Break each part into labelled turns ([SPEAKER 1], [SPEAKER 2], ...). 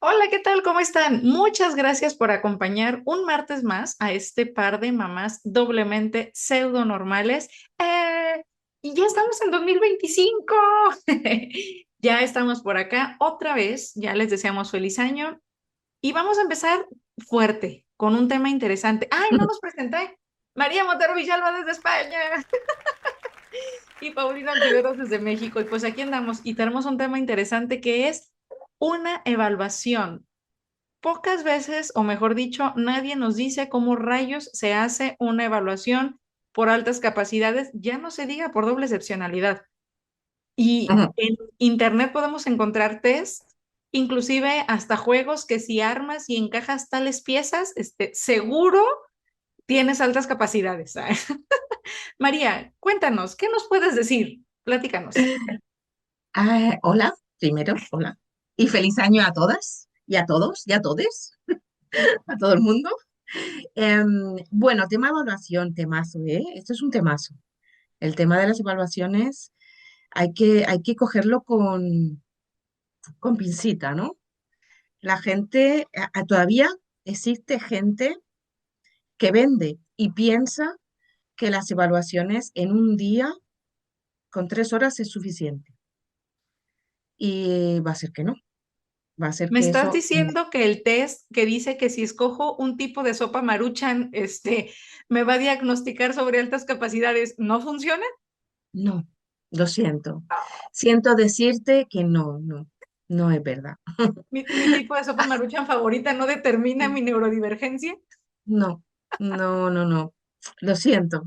[SPEAKER 1] Hola, ¿qué tal? ¿Cómo están? Muchas gracias por acompañar un martes más a este par de mamás doblemente pseudo normales. Y ya estamos en 2025. Ya estamos por acá otra vez. Ya les deseamos feliz año y vamos a empezar fuerte con un tema interesante. ¡Ay, no nos presenté! María Montero Villalba desde España y Paulina Ontiveros desde México. Y pues aquí andamos y tenemos un tema interesante que es una evaluación. Pocas veces, o mejor dicho, nadie nos dice cómo rayos se hace una evaluación por altas capacidades, ya no se diga por doble excepcionalidad. Y
[SPEAKER 2] Ujú.
[SPEAKER 1] en internet podemos encontrar test, inclusive hasta juegos que si armas y encajas tales piezas, seguro tienes altas capacidades. María, cuéntanos, ¿qué nos puedes decir? Platícanos.
[SPEAKER 2] Hola, primero, hola. Y feliz año a todas y a todos y a todes, a todo el mundo. Bueno, tema evaluación, temazo, ¿eh? Esto es un temazo. El tema de las evaluaciones hay que cogerlo con pincita, ¿no? La gente, todavía existe gente que vende y piensa que las evaluaciones en un día con 3 horas es suficiente. Y va a ser que no, va a ser
[SPEAKER 1] ¿Me
[SPEAKER 2] que
[SPEAKER 1] estás
[SPEAKER 2] eso
[SPEAKER 1] diciendo que el test que dice que si escojo un tipo de sopa Maruchan, me va a diagnosticar sobre altas capacidades, no funciona?
[SPEAKER 2] no, lo siento. Siento decirte que no, no, no es verdad.
[SPEAKER 1] ¿Mi tipo de sopa Maruchan favorita no determina mi neurodivergencia?
[SPEAKER 2] No, no, no, no. Lo siento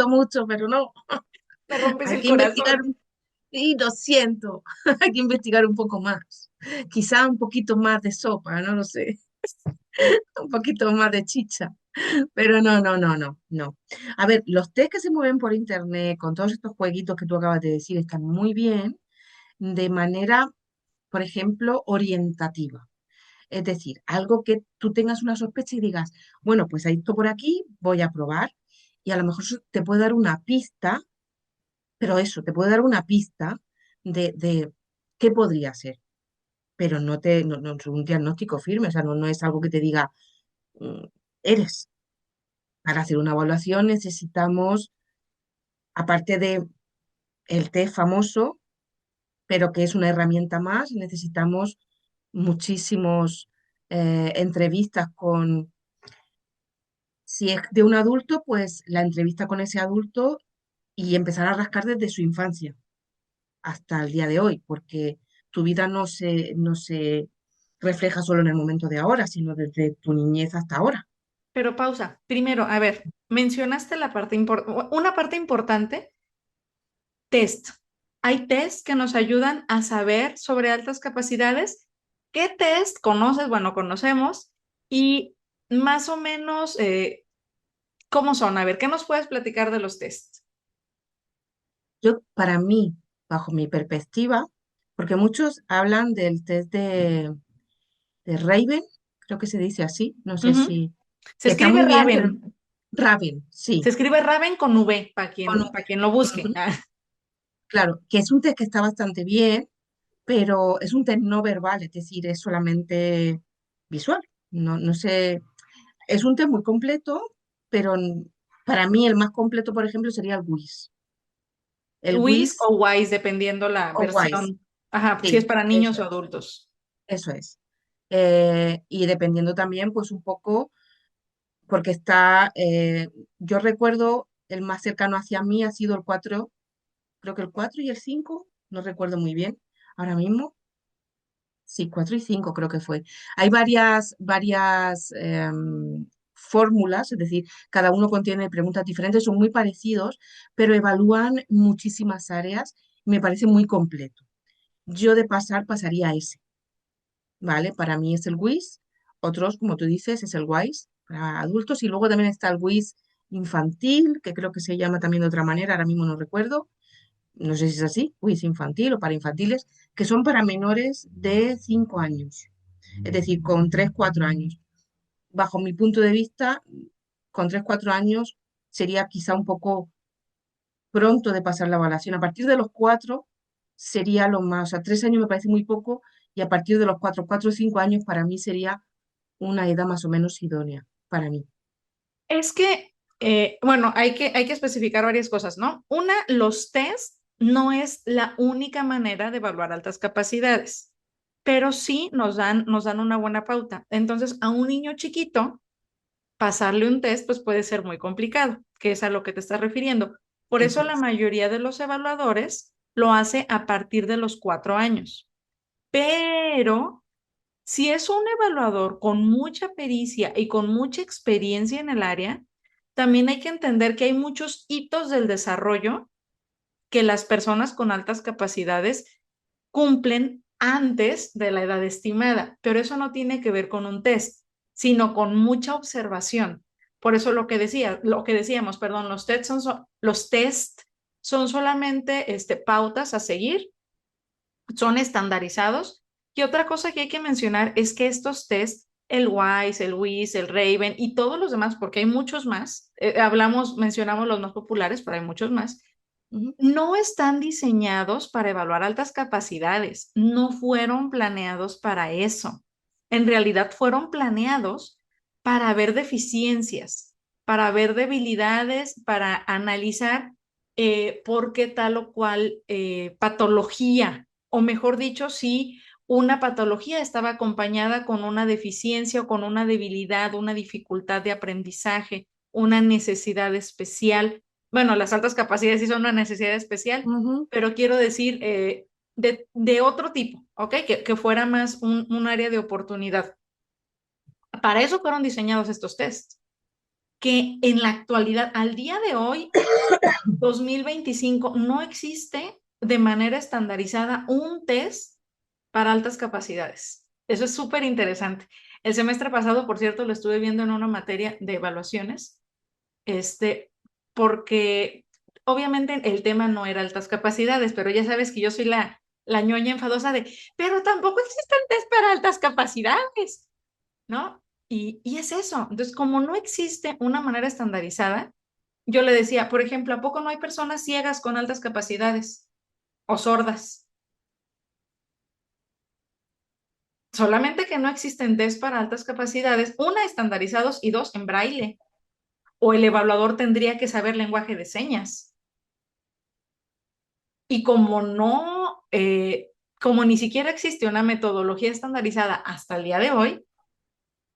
[SPEAKER 2] mucho, pero no.
[SPEAKER 1] Me rompes
[SPEAKER 2] Hay
[SPEAKER 1] el
[SPEAKER 2] que investigar,
[SPEAKER 1] corazón.
[SPEAKER 2] y lo siento, hay que investigar un poco más. Quizá un poquito más de sopa, no lo sé, un poquito más de chicha. Pero no, no, no, no, no. A ver, los test que se mueven por internet con todos estos jueguitos que tú acabas de decir están muy bien de manera, por ejemplo, orientativa. Es decir, algo que tú tengas una sospecha y digas, bueno, pues hay esto por aquí, voy a probar. Y a lo mejor eso te puede dar una pista, pero eso, te puede dar una pista de qué podría ser. Pero no es un diagnóstico firme, o sea, no es algo que te diga, mm, eres. Para hacer una evaluación necesitamos, aparte de el test famoso, pero que es una herramienta más, necesitamos muchísimos entrevistas con. Si es de un adulto, pues la entrevista con ese adulto y empezar a rascar desde su infancia hasta el día de hoy, porque tu vida no se refleja solo en el momento de ahora, sino desde tu niñez hasta ahora.
[SPEAKER 1] Pero pausa. Primero, a ver, mencionaste una parte importante, test. Hay test que nos ayudan a saber sobre altas capacidades. ¿Qué test conoces? Bueno, conocemos. Y más o menos, ¿cómo son? A ver, ¿qué nos puedes platicar de los tests?
[SPEAKER 2] Yo, para mí, bajo mi perspectiva, porque muchos hablan del test de Raven, creo que se dice así, no sé
[SPEAKER 1] Ujú.
[SPEAKER 2] si,
[SPEAKER 1] Se
[SPEAKER 2] que está
[SPEAKER 1] escribe
[SPEAKER 2] muy bien, pero
[SPEAKER 1] Raven.
[SPEAKER 2] Raven,
[SPEAKER 1] Se
[SPEAKER 2] sí,
[SPEAKER 1] escribe Raven con V, para
[SPEAKER 2] con
[SPEAKER 1] quien,
[SPEAKER 2] V.
[SPEAKER 1] para quien lo busque.
[SPEAKER 2] Ujú. Claro, que es un test que está bastante bien, pero es un test no verbal, es decir, es solamente visual. No sé, es un test muy completo, pero para mí el más completo, por ejemplo, sería el WIS. El
[SPEAKER 1] Whis
[SPEAKER 2] WIS
[SPEAKER 1] o Wise, dependiendo la
[SPEAKER 2] o WISE,
[SPEAKER 1] versión. Ajá, si es
[SPEAKER 2] sí,
[SPEAKER 1] para
[SPEAKER 2] eso
[SPEAKER 1] niños o
[SPEAKER 2] es,
[SPEAKER 1] adultos.
[SPEAKER 2] eso es. Y dependiendo también, pues un poco, porque yo recuerdo el más cercano hacia mí ha sido el 4, creo que el 4 y el 5, no recuerdo muy bien ahora mismo. Sí, 4 y 5 creo que fue. Hay varias fórmulas, es decir, cada uno contiene preguntas diferentes, son muy parecidos, pero evalúan muchísimas áreas. Me parece muy completo. Yo de pasaría a ese, ¿vale? Para mí es el WIS, otros, como tú dices, es el WISE para adultos y luego también está el WIS infantil, que creo que se llama también de otra manera, ahora mismo no recuerdo, no sé si es así, quiz infantil o para infantiles, que son para menores de 5 años, es decir, con 3 4 años. Bajo mi punto de vista, con 3 4 años sería quizá un poco pronto de pasar la evaluación. A partir de los 4 sería lo más, o sea, 3 años me parece muy poco y a partir de los 4 o 5 años para mí sería una edad más o menos idónea para mí.
[SPEAKER 1] Es que, bueno, hay que especificar varias cosas, ¿no? Una, los test no es la única manera de evaluar altas capacidades, pero sí nos dan una buena pauta. Entonces, a un niño chiquito, pasarle un test, pues puede ser muy complicado, que es a lo que te estás refiriendo. Por
[SPEAKER 2] Eso
[SPEAKER 1] eso la
[SPEAKER 2] es.
[SPEAKER 1] mayoría de los evaluadores lo hace a partir de los 4 años. Pero si es un evaluador con mucha pericia y con mucha experiencia en el área, también hay que entender que hay muchos hitos del desarrollo que las personas con altas capacidades cumplen antes de la edad estimada, pero eso no tiene que ver con un test, sino con mucha observación. Por eso lo que decíamos, perdón, los test son solamente pautas a seguir, son estandarizados. Y otra cosa que hay que mencionar es que estos test, el WISE, el WIS, el Raven y todos los demás, porque hay muchos más, mencionamos los más populares, pero hay muchos más,
[SPEAKER 2] Ujú.
[SPEAKER 1] no están diseñados para evaluar altas capacidades, no fueron planeados para eso. En realidad fueron planeados para ver deficiencias, para ver debilidades, para analizar por qué tal o cual patología, o mejor dicho, si una patología estaba acompañada con una deficiencia o con una debilidad, una dificultad de aprendizaje, una necesidad especial. Bueno, las altas capacidades sí son una necesidad especial,
[SPEAKER 2] Ujú.
[SPEAKER 1] pero quiero decir de otro tipo, ¿ok? Que fuera más un área de oportunidad. Para eso fueron diseñados estos tests, que en la actualidad, al día de hoy, 2025, no existe de manera estandarizada un test para altas capacidades. Eso es súper interesante. El semestre pasado, por cierto, lo estuve viendo en una materia de evaluaciones, este, porque obviamente el tema no era altas capacidades, pero ya sabes que yo soy la ñoña enfadosa pero tampoco existen test para altas capacidades, ¿no? Y es eso. Entonces, como no existe una manera estandarizada, yo le decía, por ejemplo, ¿a poco no hay personas ciegas con altas capacidades o sordas? Solamente que no existen test para altas capacidades, una, estandarizados y dos, en braille. O el evaluador tendría que saber lenguaje de señas. Y como ni siquiera existe una metodología estandarizada hasta el día de hoy,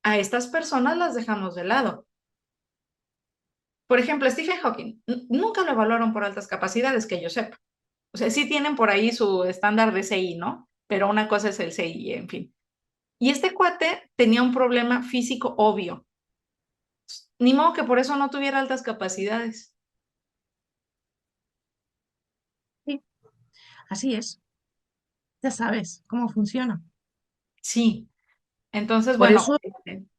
[SPEAKER 1] a estas personas las dejamos de lado. Por ejemplo, Stephen Hawking, nunca lo evaluaron por altas capacidades, que yo sepa. O sea, sí tienen por ahí su estándar de CI, ¿no? Pero una cosa es el CI, en fin. Y este cuate tenía un problema físico obvio. Ni modo que por eso no tuviera altas capacidades.
[SPEAKER 2] Sí, así es. Ya sabes cómo funciona.
[SPEAKER 1] Sí. Entonces,
[SPEAKER 2] Por
[SPEAKER 1] bueno,
[SPEAKER 2] eso,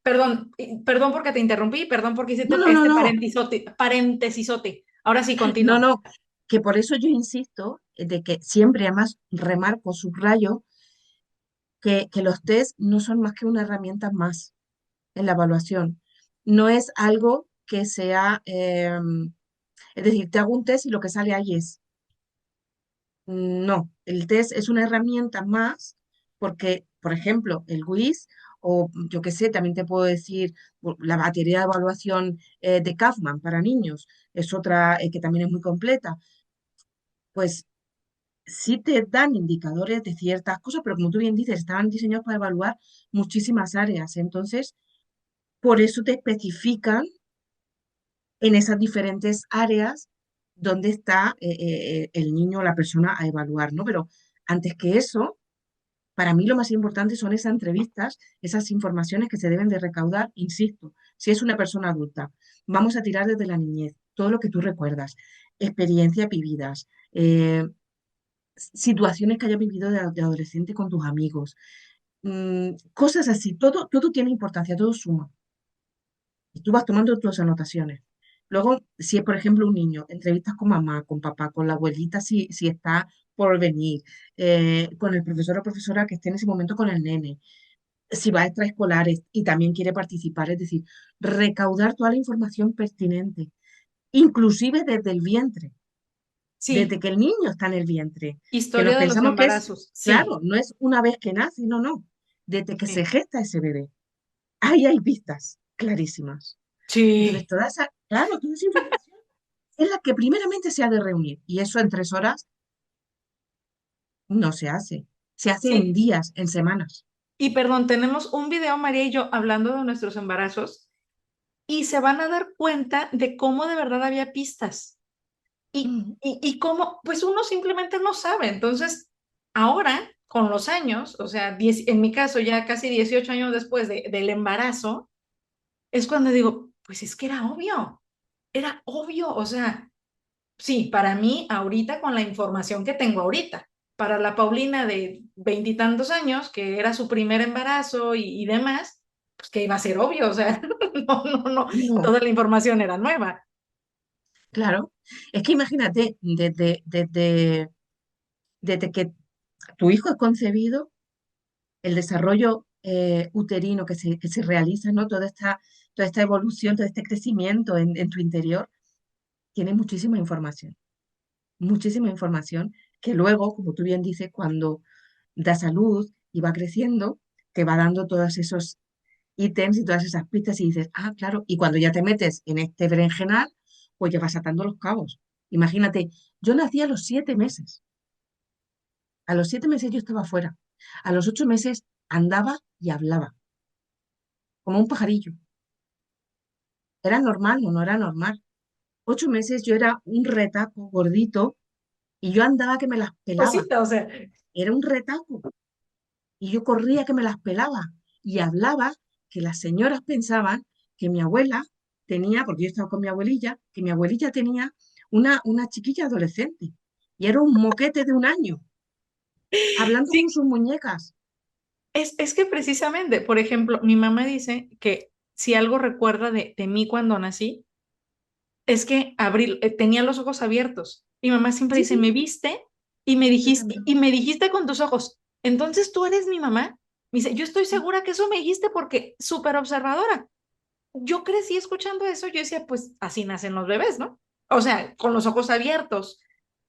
[SPEAKER 1] perdón, perdón porque te interrumpí, perdón porque
[SPEAKER 2] no,
[SPEAKER 1] hiciste
[SPEAKER 2] no, no,
[SPEAKER 1] este
[SPEAKER 2] no,
[SPEAKER 1] paréntesisote. Ahora sí,
[SPEAKER 2] no,
[SPEAKER 1] continúa.
[SPEAKER 2] no, que por eso yo insisto de que siempre, además, remarco, subrayo, que los test no son más que una herramienta más en la evaluación. No es algo que sea, es decir, te hago un test y lo que sale ahí es. No, el test es una herramienta más porque, por ejemplo, el WIS o yo qué sé, también te puedo decir la batería de evaluación de Kaufman para niños es otra que también es muy completa. Pues sí te dan indicadores de ciertas cosas, pero como tú bien dices, estaban diseñados para evaluar muchísimas áreas. Entonces, por eso te especifican en esas diferentes áreas donde está el niño o la persona a evaluar, ¿no? Pero antes que eso, para mí lo más importante son esas entrevistas, esas informaciones que se deben de recaudar, insisto, si es una persona adulta, vamos a tirar desde la niñez, todo lo que tú recuerdas, experiencias vividas, situaciones que hayas vivido de adolescente con tus amigos, cosas así, todo tiene importancia, todo suma. Y tú vas tomando tus anotaciones. Luego, si es, por ejemplo, un niño, entrevistas con mamá, con papá, con la abuelita, si está por venir, con el profesor o profesora que esté en ese momento con el nene, si va a extraescolares y también quiere participar, es decir, recaudar toda la información pertinente, inclusive desde el vientre.
[SPEAKER 1] sí,
[SPEAKER 2] desde que el niño está en el vientre, que nos
[SPEAKER 1] historia de los
[SPEAKER 2] pensamos que es,
[SPEAKER 1] embarazos, sí,
[SPEAKER 2] claro, no es una vez que nace, no, no, desde que se
[SPEAKER 1] sí,
[SPEAKER 2] gesta ese bebé. Ahí hay pistas clarísimas. Entonces,
[SPEAKER 1] sí,
[SPEAKER 2] claro, toda esa información es la que primeramente se ha de reunir. Y eso en 3 horas no se hace. Se hace en
[SPEAKER 1] sí.
[SPEAKER 2] días, en semanas.
[SPEAKER 1] Y perdón, tenemos un video, María y yo, hablando de nuestros embarazos y se van a dar cuenta de cómo de verdad había pistas
[SPEAKER 2] Ujú.
[SPEAKER 1] y cómo, pues uno simplemente no sabe. Entonces, ahora, con los años, o sea, en mi caso, ya casi 18 años después del embarazo, es cuando digo, pues es que era obvio, o sea, sí, para mí ahorita con la información que tengo ahorita, para la Paulina de veintitantos años, que era su primer embarazo y demás, pues que iba a ser obvio, o sea, no, no, no,
[SPEAKER 2] No,
[SPEAKER 1] toda la información era nueva.
[SPEAKER 2] claro. Es que imagínate, desde que tu hijo es concebido, el desarrollo uterino que se realiza, ¿no? Toda esta evolución, todo este crecimiento en tu interior, tiene muchísima información que luego, como tú bien dices, cuando da salud y va creciendo, te va dando todos esos ítems y todas esas pistas y dices, ah, claro, y cuando ya te metes en este berenjenal, pues ya vas atando los cabos. Imagínate, yo nací a los 7 meses. A los 7 meses yo estaba fuera. A los 8 meses andaba y hablaba, como un pajarillo. ¿Era normal o no era normal? 8 meses yo era un retaco gordito y yo andaba que me las pelaba.
[SPEAKER 1] Cosita, o sea,
[SPEAKER 2] Era un retaco y yo corría que me las pelaba y hablaba que las señoras pensaban que mi abuela tenía, porque yo estaba con mi abuelilla, que mi abuelilla tenía una chiquilla adolescente y era un moquete de 1 año, hablando con
[SPEAKER 1] sí,
[SPEAKER 2] sus muñecas.
[SPEAKER 1] es que precisamente, por ejemplo, mi mamá dice que si algo recuerda de mí cuando nací, es que tenía los ojos abiertos. Mi mamá siempre
[SPEAKER 2] Sí,
[SPEAKER 1] dice, me
[SPEAKER 2] sí,
[SPEAKER 1] viste
[SPEAKER 2] yo también.
[SPEAKER 1] y me dijiste con tus ojos, entonces tú eres mi mamá. Me dice, yo estoy
[SPEAKER 2] Sí,
[SPEAKER 1] segura que eso me dijiste porque súper observadora. Yo crecí escuchando eso, yo decía, pues así nacen los bebés, ¿no? O sea, con los ojos abiertos.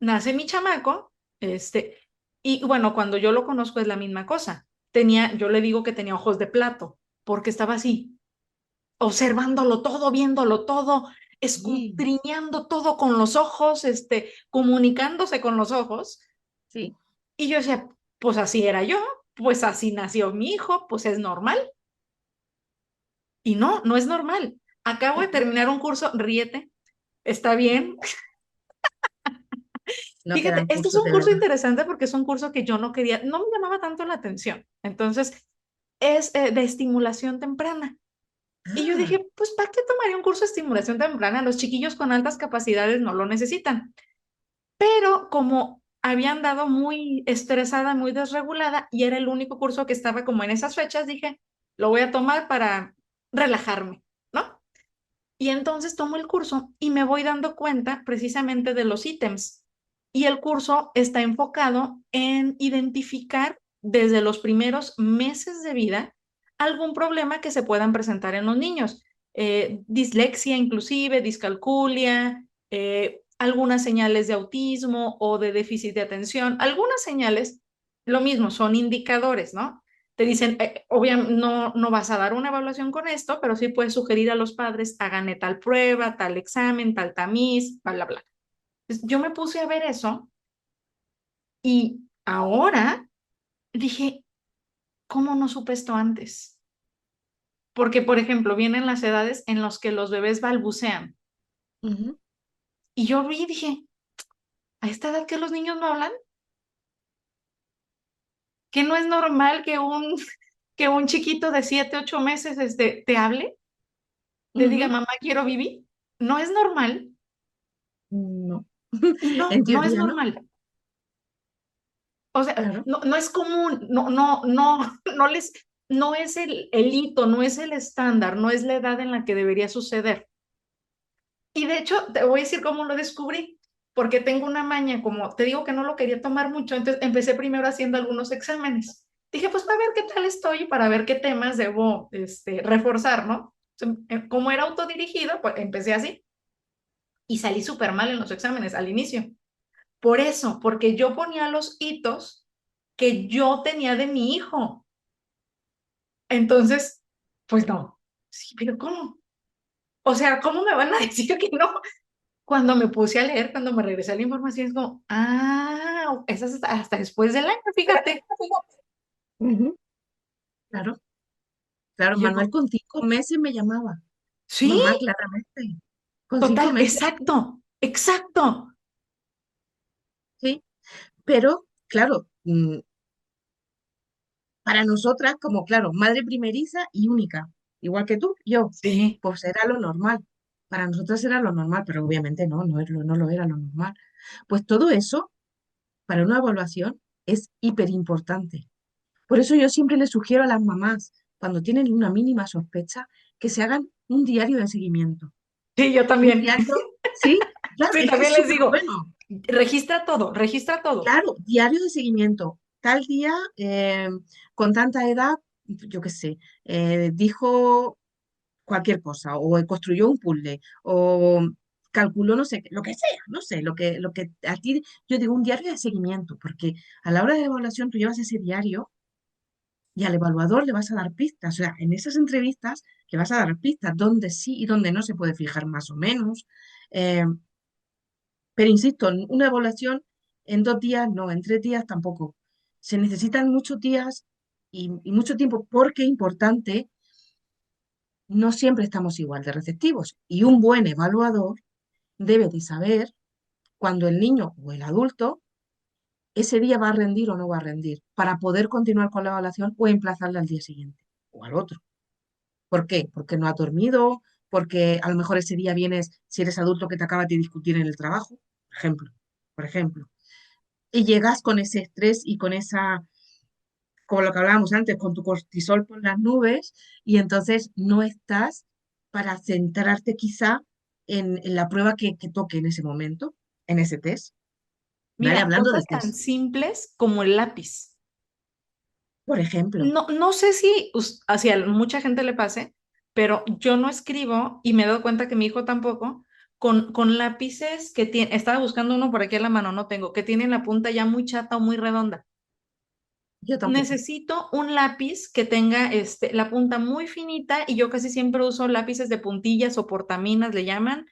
[SPEAKER 1] Nace mi chamaco, este, y bueno, cuando yo lo conozco es la misma cosa. Yo le digo que tenía ojos de plato, porque estaba así, observándolo todo, viéndolo todo,
[SPEAKER 2] sí,
[SPEAKER 1] escudriñando todo con los ojos, comunicándose con los ojos.
[SPEAKER 2] sí.
[SPEAKER 1] Y yo decía, pues así era yo, pues así nació mi hijo, pues es normal. Y no, no es normal. Acabo de
[SPEAKER 2] Ujú.
[SPEAKER 1] terminar un curso, ríete, está bien.
[SPEAKER 2] No
[SPEAKER 1] Fíjate,
[SPEAKER 2] quedan
[SPEAKER 1] este es
[SPEAKER 2] cursos
[SPEAKER 1] un
[SPEAKER 2] de
[SPEAKER 1] curso
[SPEAKER 2] verdad.
[SPEAKER 1] interesante porque es un curso que yo no quería, no me llamaba tanto la atención. Entonces, es de estimulación temprana. Y yo
[SPEAKER 2] Ah,
[SPEAKER 1] dije, pues, ¿para qué tomaría un curso de estimulación temprana? Los chiquillos con altas capacidades no lo necesitan. Pero como había andado muy estresada, muy desregulada, y era el único curso que estaba como en esas fechas, dije, lo voy a tomar para relajarme, ¿no? Y entonces tomo el curso y me voy dando cuenta precisamente de los ítems. Y el curso está enfocado en identificar desde los primeros meses de vida algún problema que se puedan presentar en los niños. Dislexia inclusive, discalculia, algunas señales de autismo o de déficit de atención, algunas señales, lo mismo, son indicadores, ¿no? Te dicen, obviamente no, no vas a dar una evaluación con esto, pero sí puedes sugerir a los padres, háganle tal prueba, tal examen, tal tamiz, bla, bla, bla. Entonces, yo me puse a ver eso y ahora dije, ¿cómo no supe esto antes? Porque, por ejemplo, vienen las edades en las que los bebés balbucean.
[SPEAKER 2] ujú,
[SPEAKER 1] Y yo vi y dije, ¿a esta edad que los niños no hablan? ¿Que no es normal que un chiquito de 7, 8 meses te hable? Te diga,
[SPEAKER 2] ujú.
[SPEAKER 1] mamá, quiero vivir. No es normal.
[SPEAKER 2] No.
[SPEAKER 1] Y no,
[SPEAKER 2] En
[SPEAKER 1] no es
[SPEAKER 2] teoría, ¿no?
[SPEAKER 1] normal. O sea,
[SPEAKER 2] Claro.
[SPEAKER 1] no, no es común, no, no, no, no es el hito, no es el estándar, no es la edad en la que debería suceder. Y de hecho, te voy a decir cómo lo descubrí, porque tengo una maña, como te digo que no lo quería tomar mucho, entonces empecé primero haciendo algunos exámenes. Dije, pues para ver qué tal estoy, para ver qué temas debo reforzar, ¿no? Como era autodirigido, pues empecé así y salí súper mal en los exámenes al inicio. Por eso, porque yo ponía los hitos que yo tenía de mi hijo. Entonces, pues no. Sí, pero ¿cómo? O sea, ¿cómo me van a decir que no? Cuando me puse a leer, cuando me regresé la información, es como, eso es hasta después del año, fíjate.
[SPEAKER 2] Ujú. Claro, claro,
[SPEAKER 1] Y yo,
[SPEAKER 2] Manuel con 5 meses me llamaba.
[SPEAKER 1] sí,
[SPEAKER 2] Mamá, claramente. Con cinco
[SPEAKER 1] total,
[SPEAKER 2] meses,
[SPEAKER 1] exacto, exacto.
[SPEAKER 2] sí. Pero, claro, para nosotras, como claro, madre primeriza y única, igual que tú, yo,
[SPEAKER 1] Sí,
[SPEAKER 2] pues era lo normal. Para nosotras era lo normal, pero obviamente no, no lo era lo normal. Pues todo eso, para una evaluación, es hiper importante. Por eso yo siempre les sugiero a las mamás, cuando tienen una mínima sospecha, que se hagan un diario de seguimiento.
[SPEAKER 1] sí, yo
[SPEAKER 2] Un
[SPEAKER 1] también.
[SPEAKER 2] diario, sí, claro,
[SPEAKER 1] Sí,
[SPEAKER 2] es que es
[SPEAKER 1] también les
[SPEAKER 2] súper
[SPEAKER 1] digo,
[SPEAKER 2] bueno.
[SPEAKER 1] registra todo, registra todo.
[SPEAKER 2] Claro, diario de seguimiento. Tal día, con tanta edad, yo qué sé, dijo cualquier cosa, o construyó un puzzle, o calculó no sé, lo que sea, no sé, lo que a ti, yo digo un diario de seguimiento, porque a la hora de la evaluación tú llevas ese diario y al evaluador le vas a dar pistas. O sea, en esas entrevistas le vas a dar pistas dónde sí y dónde no se puede fijar más o menos. Eh, pero insisto, en una evaluación en 2 días no, en 3 días tampoco. Se necesitan muchos días y mucho tiempo porque es importante, no siempre estamos igual de receptivos. Y un buen evaluador debe de saber cuando el niño o el adulto ese día va a rendir o no va a rendir para poder continuar con la evaluación o emplazarla al día siguiente o al otro. ¿Por qué? Porque no has dormido, porque a lo mejor ese día vienes, si eres adulto, que te acabas de discutir en el trabajo, por ejemplo. Y llegas con ese estrés y con esa, como lo que hablábamos antes, con tu cortisol por las nubes, y entonces no estás para centrarte quizá en la prueba que toque en ese momento, en ese test. ¿Vale?
[SPEAKER 1] Mira,
[SPEAKER 2] Hablando de
[SPEAKER 1] cosas tan
[SPEAKER 2] test,
[SPEAKER 1] simples como el lápiz.
[SPEAKER 2] por ejemplo,
[SPEAKER 1] No, no sé si hacia mucha gente le pase, pero yo no escribo y me he dado cuenta que mi hijo tampoco, con lápices que tiene, estaba buscando uno por aquí a la mano, no tengo, que tiene la punta ya muy chata o muy redonda.
[SPEAKER 2] yo tampoco.
[SPEAKER 1] Necesito un lápiz que tenga la punta muy finita y yo casi siempre uso lápices de puntillas o portaminas, le llaman,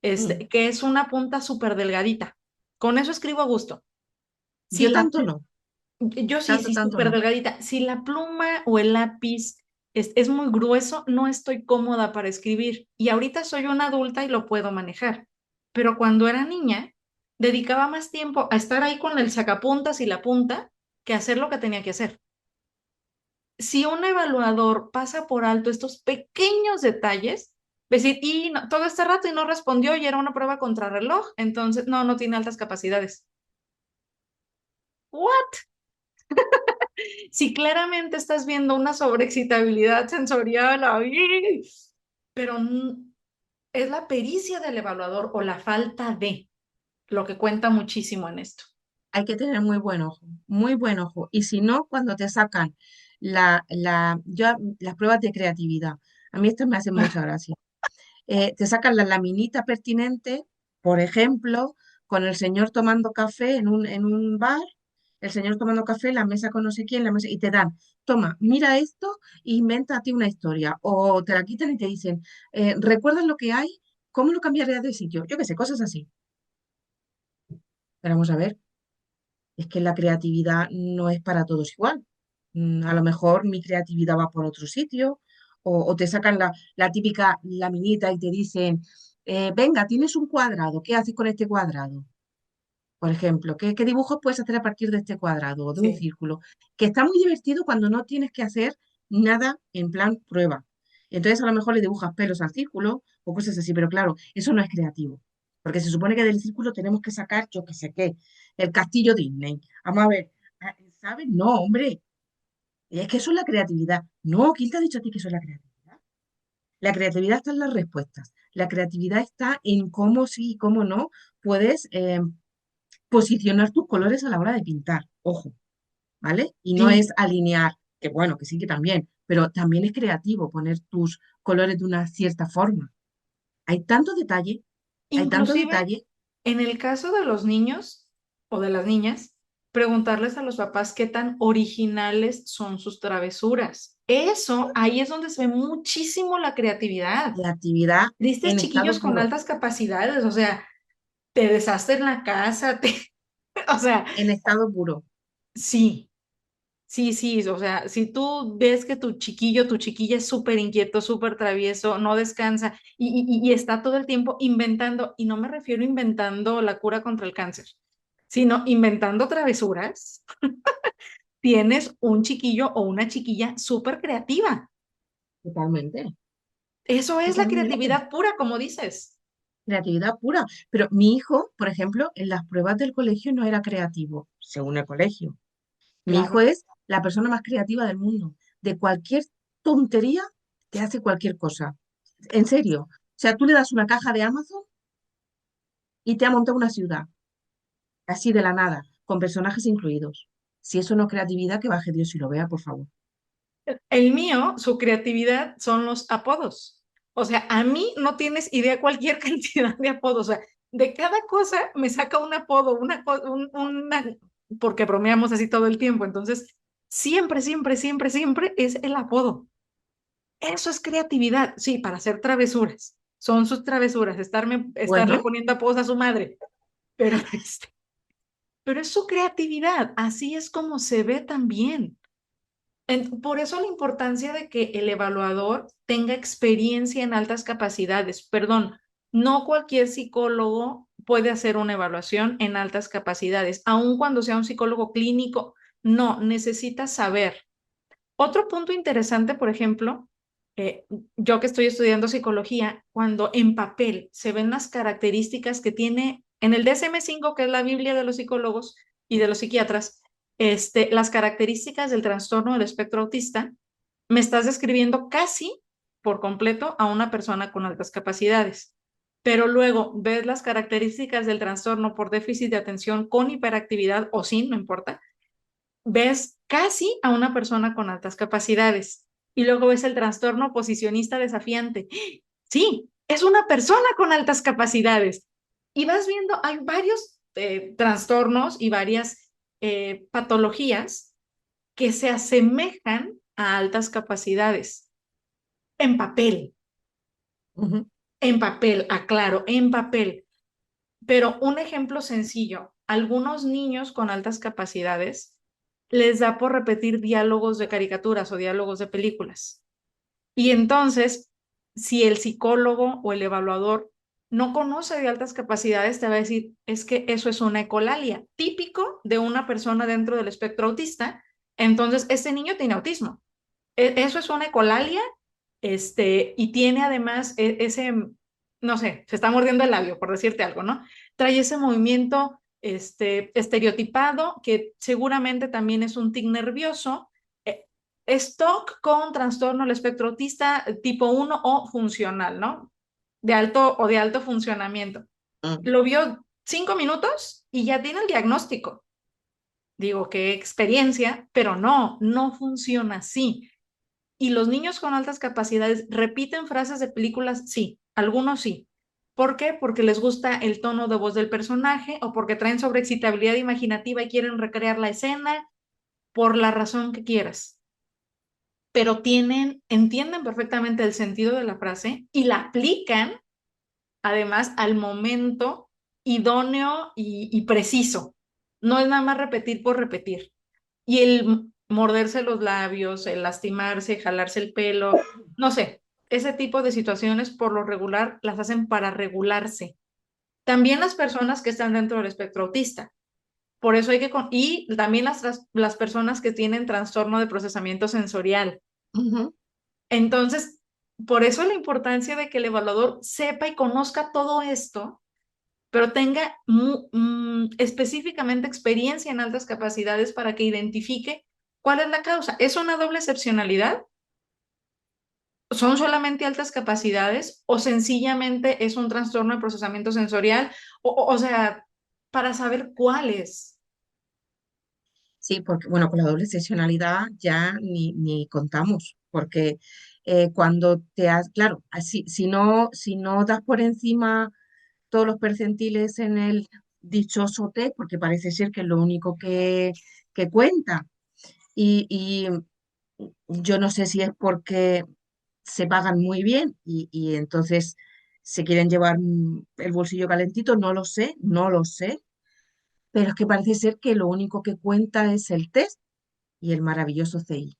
[SPEAKER 2] Mm.
[SPEAKER 1] que es una punta súper delgadita. Con eso escribo a gusto. Si
[SPEAKER 2] Yo
[SPEAKER 1] la,
[SPEAKER 2] tanto no,
[SPEAKER 1] yo sí,
[SPEAKER 2] tanto,
[SPEAKER 1] sí,
[SPEAKER 2] tanto
[SPEAKER 1] súper
[SPEAKER 2] no.
[SPEAKER 1] delgadita. Si la pluma o el lápiz es muy grueso, no estoy cómoda para escribir. Y ahorita soy una adulta y lo puedo manejar. Pero cuando era niña, dedicaba más tiempo a estar ahí con el sacapuntas y la punta que a hacer lo que tenía que hacer. Si un evaluador pasa por alto estos pequeños detalles, decir, y todo este rato y no respondió y era una prueba contrarreloj, entonces no, no tiene altas capacidades. ¿What? Si claramente estás viendo una sobreexcitabilidad sensorial ahí, pero es la pericia del evaluador o la falta de lo que cuenta muchísimo en esto.
[SPEAKER 2] Hay que tener muy buen ojo, muy buen ojo. Y si no, cuando te sacan las pruebas de creatividad, a mí estas me hacen mucha gracia. Te sacan la laminita pertinente, por ejemplo, con el señor tomando café en un bar, el señor tomando café, la mesa con no sé quién, la mesa, y te dan, toma, mira esto e inventa a ti una historia. O te la quitan y te dicen, ¿recuerdas lo que hay? ¿Cómo lo cambiarías de sitio? Yo qué sé, cosas así. Pero vamos a ver. Es que la creatividad no es para todos igual. A lo mejor mi creatividad va por otro sitio, o te sacan la típica laminita y te dicen, venga, tienes un cuadrado, ¿qué haces con este cuadrado? Por ejemplo, ¿qué dibujos puedes hacer a partir de este cuadrado o de un
[SPEAKER 1] Sí.
[SPEAKER 2] círculo? Que está muy divertido cuando no tienes que hacer nada en plan prueba. Entonces a lo mejor le dibujas pelos al círculo o cosas así, pero claro, eso no es creativo. Porque se supone que del círculo tenemos que sacar, yo qué sé qué, el castillo Disney. Vamos a ver, ¿sabes? No, hombre, es que eso es la creatividad. No, ¿quién te ha dicho a ti que eso es la creatividad? La creatividad está en las respuestas. La creatividad está en cómo sí y cómo no puedes posicionar tus colores a la hora de pintar. Ojo, ¿vale? Y no
[SPEAKER 1] Sí,
[SPEAKER 2] es alinear, que bueno, que sí que también, pero también es creativo poner tus colores de una cierta forma. Hay tanto detalle, hay tanto
[SPEAKER 1] inclusive
[SPEAKER 2] detalle.
[SPEAKER 1] en el caso de los niños. o de las niñas, preguntarles a los papás qué tan originales son sus travesuras. Eso, ahí es donde se ve muchísimo la creatividad.
[SPEAKER 2] La actividad
[SPEAKER 1] Viste
[SPEAKER 2] en
[SPEAKER 1] chiquillos
[SPEAKER 2] estado
[SPEAKER 1] con
[SPEAKER 2] puro,
[SPEAKER 1] altas capacidades, o sea, te deshacen la casa, o sea,
[SPEAKER 2] en estado puro,
[SPEAKER 1] sí, sí, sí, o sea, si tú ves que tu chiquillo, tu chiquilla es súper inquieto, súper travieso, no descansa y está todo el tiempo inventando, y no me refiero a inventando la cura contra el cáncer, sino inventando travesuras, tienes un chiquillo o una chiquilla súper creativa.
[SPEAKER 2] totalmente,
[SPEAKER 1] Eso es la
[SPEAKER 2] totalmente.
[SPEAKER 1] creatividad pura, como dices.
[SPEAKER 2] Creatividad pura. Pero mi hijo, por ejemplo, en las pruebas del colegio no era creativo, según el colegio. Mi hijo
[SPEAKER 1] Claro.
[SPEAKER 2] es la persona más creativa del mundo. De cualquier tontería te hace cualquier cosa. En serio. O sea, tú le das una caja de Amazon y te ha montado una ciudad, así de la nada, con personajes incluidos. Si eso no es creatividad, que baje Dios y lo vea, por favor.
[SPEAKER 1] El mío, su creatividad son los apodos. O sea, a mí no tienes idea cualquier cantidad de apodos. O sea, de cada cosa me saca un apodo, porque bromeamos así todo el tiempo. Entonces, siempre, siempre, siempre, siempre es el apodo. Eso es creatividad. Sí, para hacer travesuras. Son sus travesuras, estarle
[SPEAKER 2] Bueno,
[SPEAKER 1] poniendo apodos a su madre. Pero, pero es su creatividad. Así es como se ve también. Por eso la importancia de que el evaluador tenga experiencia en altas capacidades. Perdón, no cualquier psicólogo puede hacer una evaluación en altas capacidades, aun cuando sea un psicólogo clínico. No, necesita saber. Otro punto interesante, por ejemplo, eh, yo que estoy estudiando psicología, cuando en papel se ven las características que tiene en el DSM-5, que es la Biblia de los psicólogos y de los psiquiatras, las características del trastorno del espectro autista, me estás describiendo casi por completo a una persona con altas capacidades. Pero luego ves las características del trastorno por déficit de atención con hiperactividad o sin, no importa, ves casi a una persona con altas capacidades y luego ves el trastorno posicionista desafiante. Sí, es una persona con altas capacidades. Y vas viendo, hay varios trastornos y varias patologías que se asemejan a altas capacidades
[SPEAKER 2] ujú,
[SPEAKER 1] en papel, aclaro, en papel. Pero un ejemplo sencillo, algunos niños con altas capacidades les da por repetir diálogos de caricaturas o diálogos de películas. Y entonces, si el psicólogo o el evaluador no conoce de altas capacidades, te va a decir, es que eso es una ecolalia, típico de una persona dentro del espectro autista. Entonces, este niño tiene autismo. Eso es una ecolalia, y tiene además ese, no sé, se está mordiendo el labio, por decirte algo, ¿no? Trae ese movimiento, estereotipado, que seguramente también es un tic nervioso, stock con trastorno del espectro autista tipo 1 o funcional, ¿no? De alto funcionamiento.
[SPEAKER 2] mm.
[SPEAKER 1] Lo vio 5 minutos y ya tiene el diagnóstico. Digo, qué experiencia, pero no, no funciona así. Y los niños con altas capacidades repiten frases de películas, sí, algunos sí. ¿Por qué? Porque les gusta el tono de voz del personaje o porque traen sobreexcitabilidad imaginativa y quieren recrear la escena, por la razón que quieras. Pero entienden perfectamente el sentido de la frase y la aplican además al momento idóneo y preciso. No es nada más repetir por repetir. Y el morderse los labios, el lastimarse, jalarse el pelo, no sé, ese tipo de situaciones por lo regular las hacen para regularse. También las personas que están dentro del espectro autista. Por eso hay y también las personas que tienen trastorno de procesamiento sensorial.
[SPEAKER 2] Ujú.
[SPEAKER 1] Entonces, por eso la importancia de que el evaluador sepa y conozca todo esto, pero tenga específicamente experiencia en altas capacidades para que identifique cuál es la causa. ¿Es una doble excepcionalidad? ¿Son solamente altas capacidades o sencillamente es un trastorno de procesamiento sensorial? O sea, para saber cuál es.
[SPEAKER 2] Sí, porque bueno, con la doble excepcionalidad ya ni contamos, porque cuando te has, claro, así, si no das por encima todos los percentiles en el dichoso test porque parece ser que es lo único que cuenta. Y yo no sé si es porque se pagan muy bien y entonces se quieren llevar el bolsillo calentito, no lo sé, no lo sé, pero es que parece ser que lo único que cuenta es el test y el maravilloso CI.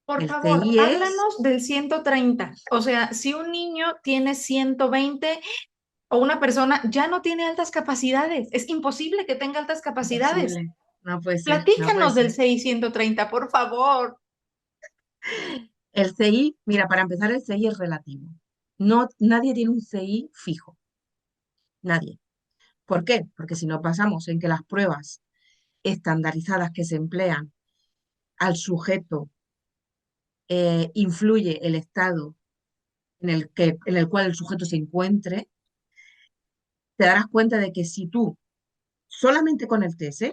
[SPEAKER 1] Por
[SPEAKER 2] El
[SPEAKER 1] favor,
[SPEAKER 2] CI es,
[SPEAKER 1] háblanos del 130. O sea, si un niño tiene 120 o una persona ya no tiene altas capacidades, es imposible que tenga altas capacidades.
[SPEAKER 2] imposible, no puede ser, no puede
[SPEAKER 1] Platícanos del
[SPEAKER 2] ser.
[SPEAKER 1] 630, por favor.
[SPEAKER 2] El CI, mira, para empezar, el CI es relativo. No, nadie tiene un CI fijo, nadie. ¿Por qué? Porque si nos basamos en que las pruebas estandarizadas que se emplean al sujeto influye el estado en el cual el sujeto se encuentre, te darás cuenta de que si tú, solamente con el test,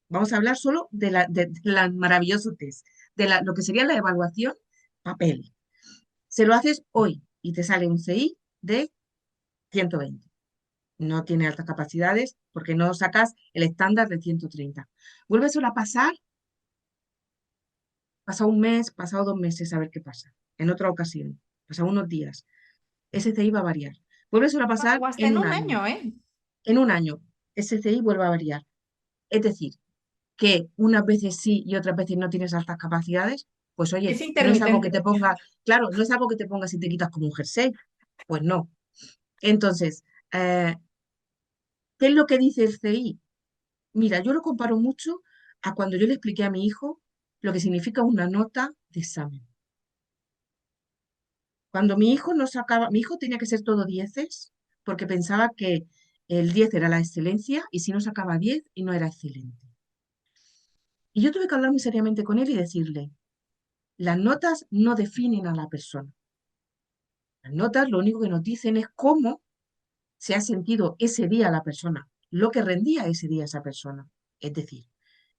[SPEAKER 2] vamos a hablar solo de la maravilloso test, lo que sería la evaluación papel, se lo haces hoy y te sale un CI de 120. No tiene altas capacidades porque no sacas el estándar de 130. Vuélveselo a pasar, pasa un mes, pasado 2 meses, a ver qué pasa. En otra ocasión, pasa unos días. Ese CI va a variar. Vuélveselo a pasar
[SPEAKER 1] O hasta
[SPEAKER 2] en
[SPEAKER 1] en
[SPEAKER 2] un
[SPEAKER 1] un
[SPEAKER 2] año.
[SPEAKER 1] año, ¿eh?
[SPEAKER 2] En un año, ese CI vuelve a variar. Es decir, que unas veces sí y otras veces no tienes altas capacidades, pues
[SPEAKER 1] Es
[SPEAKER 2] oye, no es algo que
[SPEAKER 1] intermitente.
[SPEAKER 2] te ponga, claro, no es algo que te pongas y te quitas como un jersey. Pues no. Entonces, eh, ¿qué es lo que dice el CI? Mira, yo lo comparo mucho a cuando yo le expliqué a mi hijo lo que significa una nota de examen. Cuando mi hijo no sacaba, mi hijo tenía que ser todo dieces porque pensaba que el 10 era la excelencia y si no sacaba 10 y no era excelente. Y yo tuve que hablar muy seriamente con él y decirle, las notas no definen a la persona. Las notas lo único que nos dicen es cómo se ha sentido ese día la persona, lo que rendía ese día esa persona. Es decir,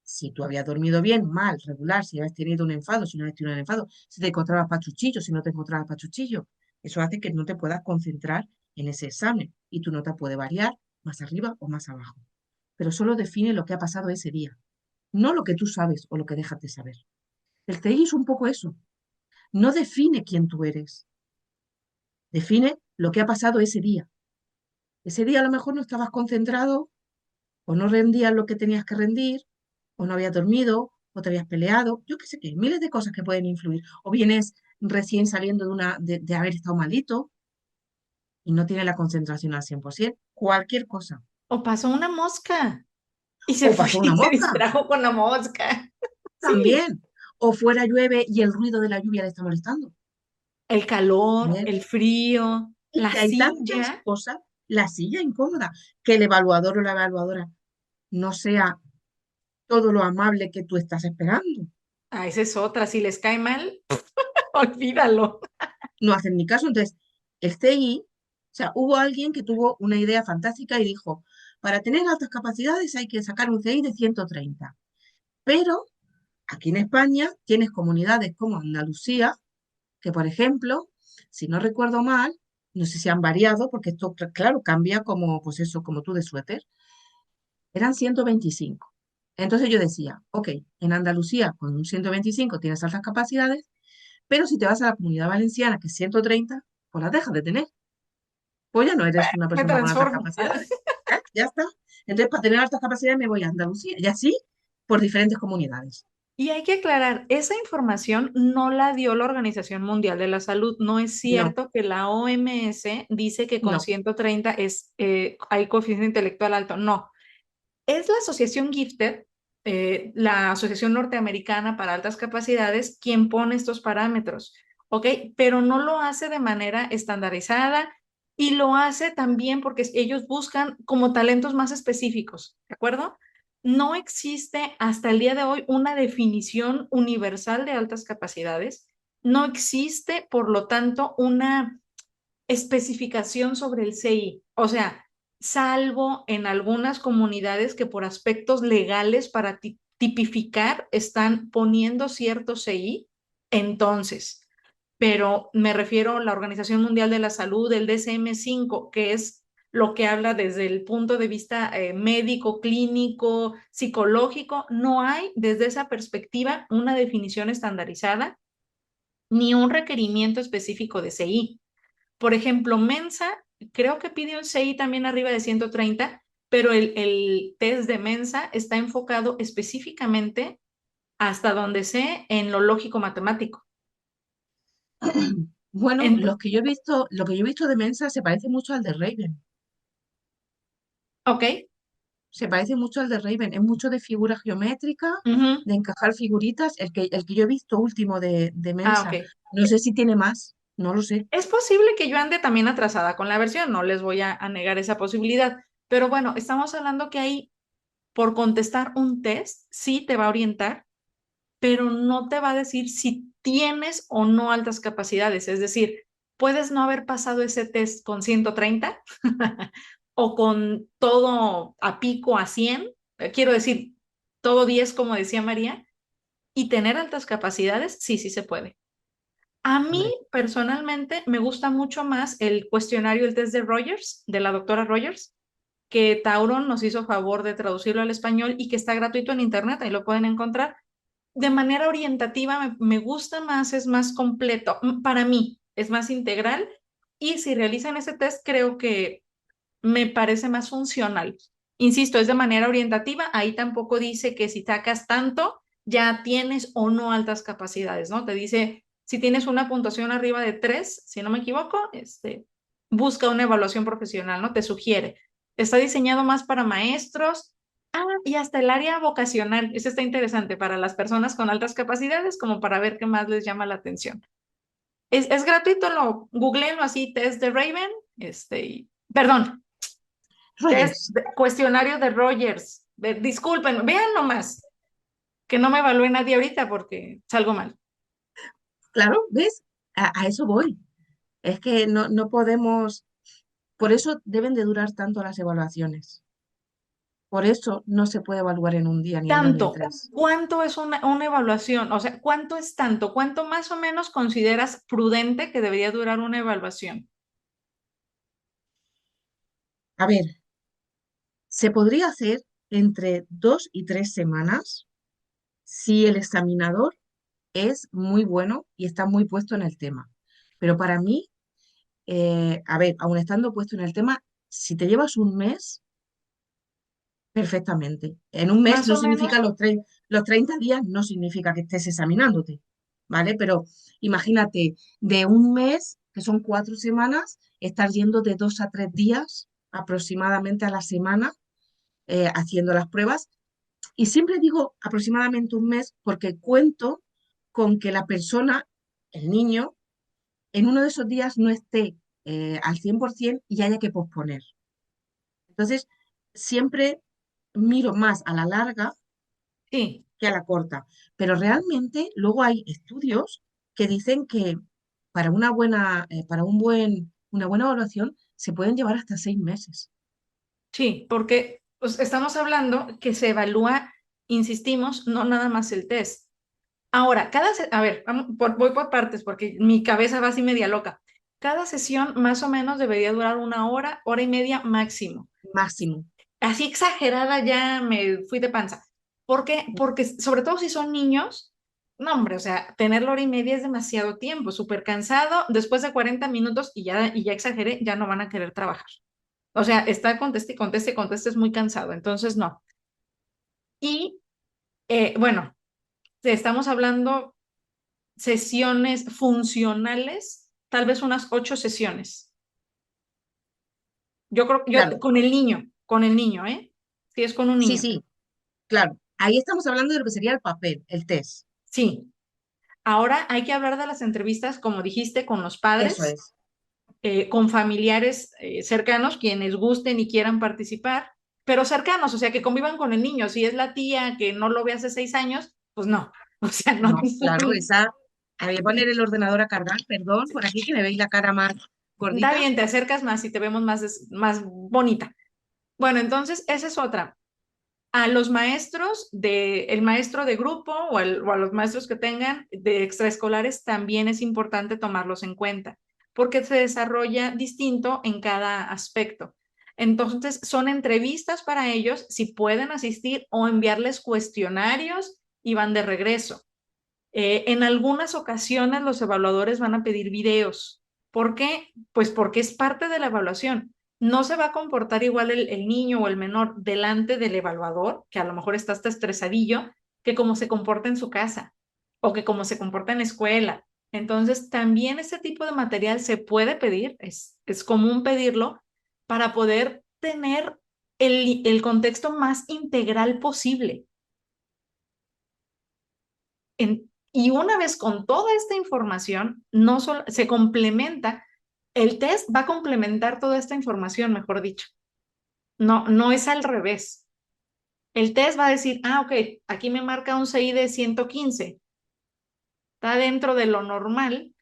[SPEAKER 2] si tú habías dormido bien, mal, regular, si habías tenido un enfado, si no habías tenido un enfado, si te encontrabas pachuchillo, si no te encontrabas pachuchillo, eso hace que no te puedas concentrar en ese examen y tu nota puede variar más arriba o más abajo. Pero solo define lo que ha pasado ese día, no lo que tú sabes o lo que dejas de saber. El CI es un poco eso. No define quién tú eres, define lo que ha pasado ese día. Ese día a lo mejor no estabas concentrado o no rendías lo que tenías que rendir, o no habías dormido, o te habías peleado, yo qué sé qué, miles de cosas que pueden influir. O vienes recién saliendo de haber estado malito y no tienes la concentración al 100%, cualquier cosa.
[SPEAKER 1] O pasó una mosca y se
[SPEAKER 2] O
[SPEAKER 1] fue
[SPEAKER 2] pasó
[SPEAKER 1] y
[SPEAKER 2] una
[SPEAKER 1] se
[SPEAKER 2] mosca,
[SPEAKER 1] distrajo con la mosca. Sí.
[SPEAKER 2] también. O fuera llueve y el ruido de la lluvia le está molestando.
[SPEAKER 1] El calor,
[SPEAKER 2] También.
[SPEAKER 1] el frío,
[SPEAKER 2] Es
[SPEAKER 1] la
[SPEAKER 2] que hay tantas
[SPEAKER 1] silla.
[SPEAKER 2] cosas, la silla incómoda, que el evaluador o la evaluadora no sea todo lo amable que tú estás esperando.
[SPEAKER 1] Ah, esa es otra. Si les cae mal, olvídalo.
[SPEAKER 2] No hacen ni caso. Entonces, el CI, o sea, hubo alguien que tuvo una idea fantástica y dijo, para tener altas capacidades hay que sacar un CI de 130. Pero aquí en España tienes comunidades como Andalucía, que por ejemplo, si no recuerdo mal, no sé si han variado, porque esto, claro, cambia como, pues eso, como tú de suéter, eran 125. Entonces yo decía, ok, en Andalucía con un 125 tienes altas capacidades, pero si te vas a la comunidad valenciana, que es 130, pues las dejas de tener. Pues ya no eres una
[SPEAKER 1] Me
[SPEAKER 2] persona con altas
[SPEAKER 1] transformo.
[SPEAKER 2] capacidades. Ya está. Entonces, para tener altas capacidades me voy a Andalucía y así por diferentes comunidades.
[SPEAKER 1] Y hay que aclarar, esa información no la dio la Organización Mundial de la Salud. No es
[SPEAKER 2] No,
[SPEAKER 1] cierto que la OMS dice que con
[SPEAKER 2] no.
[SPEAKER 1] 130 hay coeficiente intelectual alto. No, es la asociación Gifted, la Asociación Norteamericana para Altas Capacidades, quien pone estos parámetros, ¿ok? Pero no lo hace de manera estandarizada y lo hace también porque ellos buscan como talentos más específicos, ¿de acuerdo? No existe hasta el día de hoy una definición universal de altas capacidades. No existe, por lo tanto, una especificación sobre el CI. O sea, salvo en algunas comunidades que por aspectos legales para tipificar están poniendo cierto CI, entonces, pero me refiero a la Organización Mundial de la Salud, el DSM-5, que es lo que habla desde el punto de vista médico, clínico, psicológico. No hay desde esa perspectiva una definición estandarizada ni un requerimiento específico de CI. Por ejemplo, Mensa, creo que pide un CI también arriba de 130, pero el test de Mensa está enfocado específicamente, hasta donde sé, en lo lógico matemático.
[SPEAKER 2] Bueno,
[SPEAKER 1] En,
[SPEAKER 2] lo que yo he visto de Mensa se parece mucho al de Raven.
[SPEAKER 1] ok,
[SPEAKER 2] Se parece mucho al de Raven. Es mucho de figura geométrica,
[SPEAKER 1] ujú.
[SPEAKER 2] de encajar figuritas. El que yo he visto último de
[SPEAKER 1] Ah,
[SPEAKER 2] Mensa.
[SPEAKER 1] ok.
[SPEAKER 2] No sé si tiene más, no lo sé.
[SPEAKER 1] Es posible que yo ande también atrasada con la versión, no les voy a negar esa posibilidad, pero bueno, estamos hablando que ahí, por contestar un test, sí te va a orientar, pero no te va a decir si tienes o no altas capacidades. Es decir, puedes no haber pasado ese test con 130 o con todo a pico a 100, quiero decir, todo 10 como decía María, y tener altas capacidades, sí, sí se puede. A mí
[SPEAKER 2] Hombre,
[SPEAKER 1] personalmente me gusta mucho más el cuestionario, el test de Rogers, de la doctora Rogers, que Tauron nos hizo favor de traducirlo al español y que está gratuito en internet, ahí lo pueden encontrar. De manera orientativa me gusta más, es más completo. Para mí es más integral y si realizan ese test creo que me parece más funcional. Insisto, es de manera orientativa, ahí tampoco dice que si sacas tanto ya tienes o no altas capacidades, ¿no? Te dice, si tienes una puntuación arriba de 3, si no me equivoco, busca una evaluación profesional, ¿no? Te sugiere. Está diseñado más para maestros. Ah, y hasta el área vocacional, eso está interesante para las personas con altas capacidades, como para ver qué más les llama la atención. Es gratuito, googleenlo así, test de Raven, perdón,
[SPEAKER 2] Rogers,
[SPEAKER 1] cuestionario de Rogers. Disculpen, vean nomás, que no me evalúe nadie ahorita porque salgo mal.
[SPEAKER 2] claro, ¿ves? A eso voy. Es que no podemos, por eso deben de durar tanto las evaluaciones. Por eso no se puede evaluar en un día, ni en dos, ni en
[SPEAKER 1] Tanto,
[SPEAKER 2] tres.
[SPEAKER 1] ¿cuánto es una evaluación? O sea, ¿cuánto es tanto? ¿Cuánto más o menos consideras prudente que debería durar una evaluación?
[SPEAKER 2] A ver, se podría hacer entre 2 y 3 semanas si el examinador es muy bueno y está muy puesto en el tema. Pero para mí, a ver, aun estando puesto en el tema, si te llevas un mes, perfectamente. En un mes
[SPEAKER 1] Más
[SPEAKER 2] no
[SPEAKER 1] o
[SPEAKER 2] significa
[SPEAKER 1] menos,
[SPEAKER 2] los 30 días, no significa que estés examinándote, ¿vale? Pero imagínate, de un mes, que son 4 semanas, estar yendo de 2 a 3 días aproximadamente a la semana haciendo las pruebas. Y siempre digo aproximadamente un mes porque cuento con que la persona, el niño, en uno de esos días no esté al 100% y haya que posponer. Entonces, siempre miro más a la larga
[SPEAKER 1] sí,
[SPEAKER 2] que a la corta, pero realmente luego hay estudios que dicen que una buena evaluación se pueden llevar hasta 6 meses.
[SPEAKER 1] sí, porque pues, estamos hablando que se evalúa, insistimos, no nada más el test. Ahora, a ver, voy por partes porque mi cabeza va así media loca. Cada sesión más o menos debería durar una hora, hora y media máximo.
[SPEAKER 2] Máximo.
[SPEAKER 1] Así exagerada ya me fui de panza. ¿Por qué? Porque sobre todo si son niños, no hombre, o sea, tener la hora y media es demasiado tiempo, súper cansado, después de 40 minutos y ya exageré, ya no van a querer trabajar. O sea, está conteste y conteste y conteste es muy cansado, entonces no. Y bueno, estamos hablando sesiones funcionales, tal vez unas 8 sesiones. Yo creo, yo
[SPEAKER 2] Claro,
[SPEAKER 1] con el niño, ¿eh? Si es con un
[SPEAKER 2] sí,
[SPEAKER 1] niño.
[SPEAKER 2] sí, claro. Ahí estamos hablando de lo que sería el papel, el test.
[SPEAKER 1] Sí. Ahora hay que hablar de las entrevistas, como dijiste, con los
[SPEAKER 2] Eso
[SPEAKER 1] padres,
[SPEAKER 2] es.
[SPEAKER 1] con familiares cercanos, quienes gusten y quieran participar, pero cercanos, o sea, que convivan con el niño. Si es la tía que no lo ve hace 6 años, pues no. O sea, no.
[SPEAKER 2] No, claro, esa. Voy a poner el ordenador a cargar, perdón, por aquí que me veis la cara más
[SPEAKER 1] Está
[SPEAKER 2] gordita.
[SPEAKER 1] bien, te acercas más y te vemos más, más bonita. Bueno, entonces, esa es otra. A los maestros el maestro de grupo o a los maestros que tengan de extraescolares también es importante tomarlos en cuenta porque se desarrolla distinto en cada aspecto. Entonces, son entrevistas para ellos, si pueden asistir o enviarles cuestionarios y van de regreso. En algunas ocasiones los evaluadores van a pedir videos. ¿Por qué? Pues porque es parte de la evaluación. No se va a comportar igual el niño o el menor delante del evaluador, que a lo mejor está hasta estresadillo, que como se comporta en su casa o que como se comporta en la escuela. Entonces, también este tipo de material se puede pedir, es común pedirlo, para poder tener el contexto más integral posible. Y una vez con toda esta información, no solo se complementa, el test va a complementar toda esta información, mejor dicho. No, no es al revés. El test va a decir, ok, aquí me marca un CI de 115, está dentro de lo normal,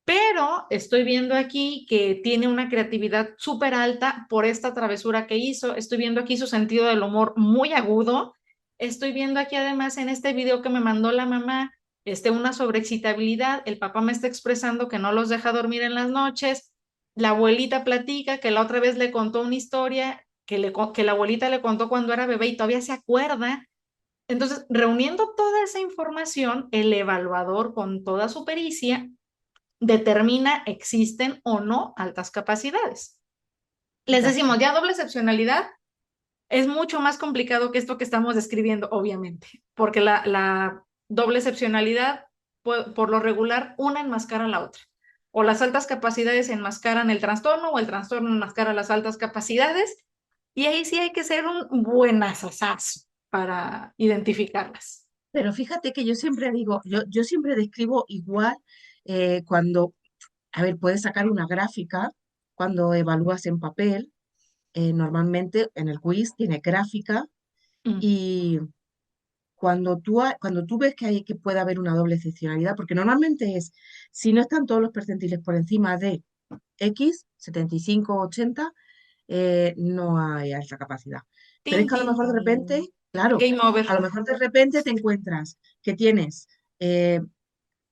[SPEAKER 1] pero estoy viendo aquí que tiene una creatividad súper alta por esta travesura que hizo. Estoy viendo aquí su sentido del humor muy agudo. Estoy viendo aquí además en este video que me mandó la mamá, una sobreexcitabilidad. El papá me está expresando que no los deja dormir en las noches. La abuelita platica que la otra vez le contó una historia que la abuelita le contó cuando era bebé y todavía se acuerda. Entonces, reuniendo toda esa información, el evaluador con toda su pericia determina existen o no altas capacidades. Les
[SPEAKER 2] Exacto.
[SPEAKER 1] decimos, ya doble excepcionalidad es mucho más complicado que esto que estamos describiendo, obviamente, porque la doble excepcionalidad, por lo regular, una enmascara a la otra. O las altas capacidades enmascaran el trastorno o el trastorno enmascara las altas capacidades, y ahí sí hay que ser un buen asasazo para identificarlas.
[SPEAKER 2] Pero fíjate que yo siempre digo, yo siempre describo igual cuando, a ver, puedes sacar una gráfica cuando evalúas en papel. Normalmente en el quiz tiene gráfica
[SPEAKER 1] Mm.
[SPEAKER 2] y cuando tú ves que puede haber una doble excepcionalidad, porque normalmente es, si no están todos los percentiles por encima de X, 75 o 80, no hay alta capacidad. Pero es
[SPEAKER 1] Tin,
[SPEAKER 2] que a lo
[SPEAKER 1] tin,
[SPEAKER 2] mejor de repente,
[SPEAKER 1] tin.
[SPEAKER 2] claro,
[SPEAKER 1] Game over.
[SPEAKER 2] a lo mejor de repente te encuentras que tienes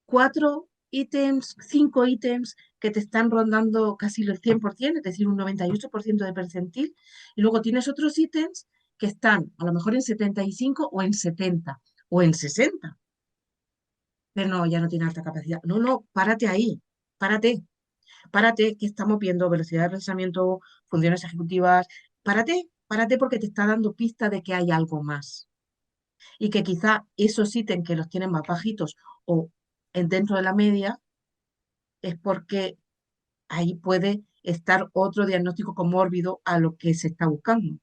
[SPEAKER 2] 4 ítems, 5 ítems que te están rondando casi el 100%, es decir, un 98% de percentil, y luego tienes otros ítems que están a lo mejor en 75 o en 70 o en 60, pero no, ya no tiene alta capacidad. No, no, párate ahí, párate, párate, que estamos viendo velocidad de procesamiento, funciones ejecutivas, párate porque te está dando pista de que hay algo más y que quizá esos ítems que los tienen más bajitos o dentro de la media es porque ahí puede estar otro diagnóstico comórbido a lo que se está buscando.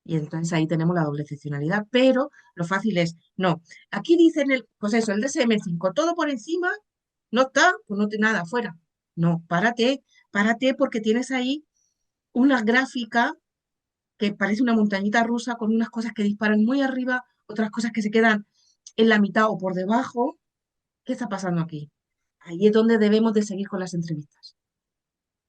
[SPEAKER 2] Y entonces ahí tenemos la doble excepcionalidad. Pero lo fácil es, no, aquí dicen pues eso, el DSM-5 todo por encima, no está, pues no tiene nada afuera. No, párate porque tienes ahí una gráfica que parece una montañita rusa con unas cosas que disparan muy arriba, otras cosas que se quedan en la mitad o por debajo. ¿Qué está pasando aquí? Ahí es donde debemos de seguir con las entrevistas.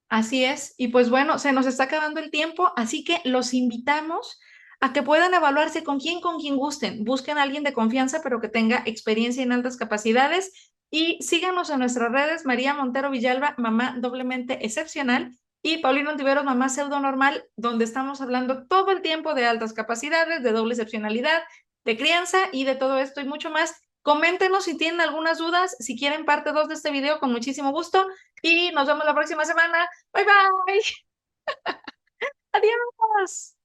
[SPEAKER 1] Así es. Y pues bueno, se nos está acabando el tiempo, así que los invitamos a que puedan evaluarse con quien gusten. Busquen a alguien de confianza, pero que tenga experiencia en altas capacidades. Y síganos en nuestras redes, María Montero Villalba, mamá doblemente excepcional, y Paulino Ontiveros, mamá pseudo normal, donde estamos hablando todo el tiempo de altas capacidades, de doble excepcionalidad, de crianza y de todo esto y mucho más. Coméntenos si tienen algunas dudas, si quieren parte 2 de este video, con muchísimo gusto. Y nos vemos la próxima semana. Bye bye. Adiós.